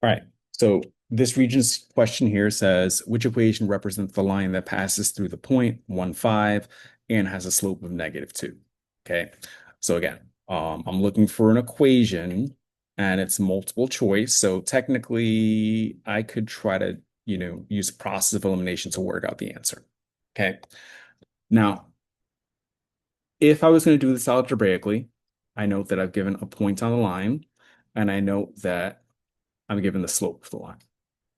All right. So this region's question here says, which equation represents the line that passes through the point 1, 5 and has a slope of -2? Okay. So again, I'm looking for an equation and it's multiple choice. So technically I could try to, use process of elimination to work out the answer. Okay. Now, if I was going to do this algebraically, I note that I've given a point on the line and I note that I'm given the slope of the line.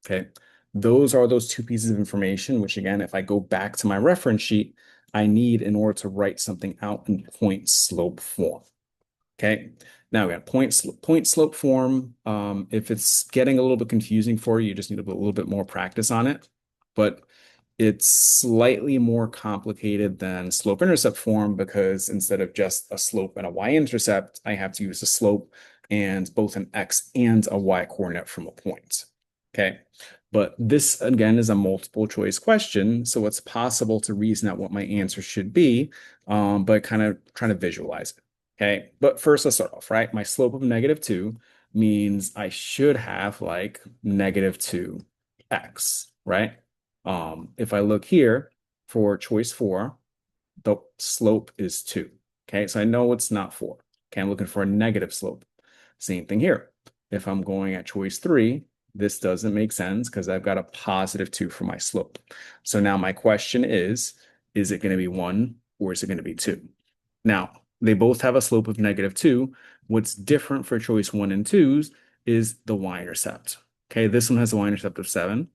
Okay. Those are those two pieces of information, which again, if I go back to my reference sheet, I need in order to write something out in point slope form. Okay. Now we got point slope form. If it's getting a little bit confusing for you, you just need a little bit more practice on it. But it's slightly more complicated than slope intercept form because instead of just a slope and a y-intercept, I have to use a slope and both an x and a y coordinate from a point. Okay. But this again is a multiple choice question, so it's possible to reason out what my answer should be, but kind of trying to visualize it. Okay. But first, let's start off, right? My slope of -2 means I should have like -2x, right? If I look here for choice 4, the slope is 2. Okay, so I know it's not 4. Okay, I'm looking for a negative slope. Same thing here. If I'm going at choice 3, this doesn't make sense because I've got a +2 for my slope. So now my question is it going to be 1 or is it going to be 2? Now, they both have a slope of -2. What's different for choice 1 and 2s is the y-intercept. Okay, this one has a y-intercept of 7.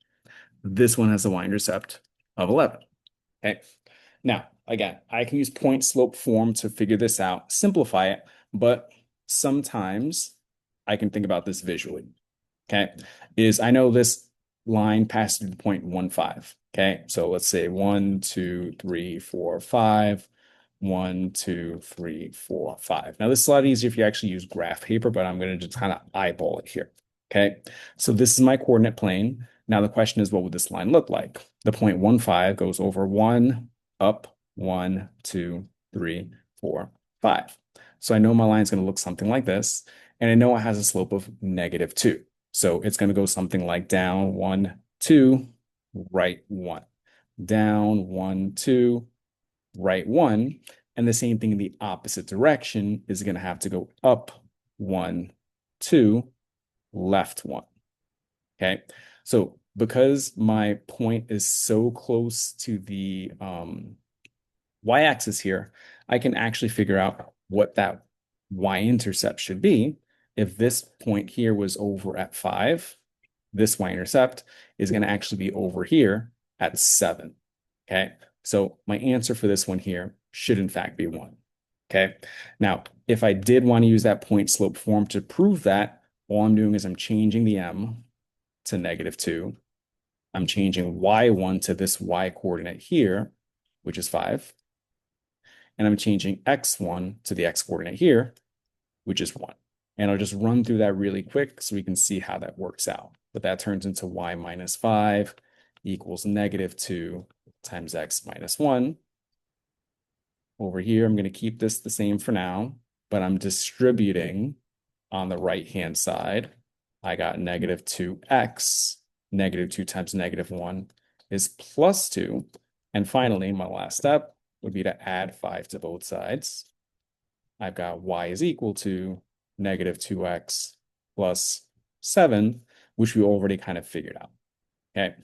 This one has a y-intercept of 11. Okay. Now, again, I can use point slope form to figure this out, simplify it, but sometimes I can think about this visually. Okay. I know this line passes through the point 1, 5. Okay. So let's say 1, 2, 3, 4, 5. 1, 2, 3, 4, 5. Now, this is a lot easier if you actually use graph paper, but I'm going to just kind of eyeball it here. Okay. So this is my coordinate plane. Now the question is, what would this line look like? The point 1, 5 goes over 1, up, 1, 2, 3, 4, 5. So I know my line is going to look something like this, and I know it has a slope of -2. So it's going to go something like down 1, 2, right 1. Down 1, 2, right 1. And the same thing in the opposite direction is going to have to go up 1, 2, left 1. Okay. So because my point is so close to the y-axis here, I can actually figure out what that y-intercept should be. If this point here was over at 5, this y-intercept is going to actually be over here at 7. Okay. So my answer for this one here should in fact be 1. Okay. Now, if I did want to use that point slope form to prove that, all I'm doing is I'm changing the m to -2. I'm changing y1 to this y coordinate here, which is 5. And I'm changing x1 to the x coordinate here, which is 1. And I'll just run through that really quick so we can see how that works out. But that turns into y minus 5 equals -2 times x minus 1. Over here, I'm going to keep this the same for now, but I'm distributing on the right-hand side. I got -2x. -2 times -1 is +2. And finally, my last step would be to add 5 to both sides. I've got y is equal to -2x plus 7, which we already kind of figured out. Okay.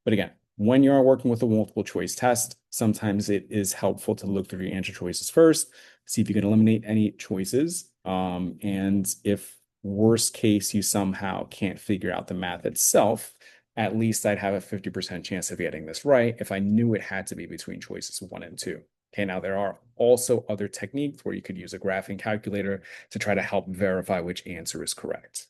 But again, when you're working with a multiple choice test, sometimes it is helpful to look through your answer choices first, see if you can eliminate any choices. And if worst case, you somehow can't figure out the math itself, at least I'd have a 50% chance of getting this right if I knew it had to be between choices 1 and 2. Okay, now there are also other techniques where you could use a graphing calculator to try to help verify which answer is correct.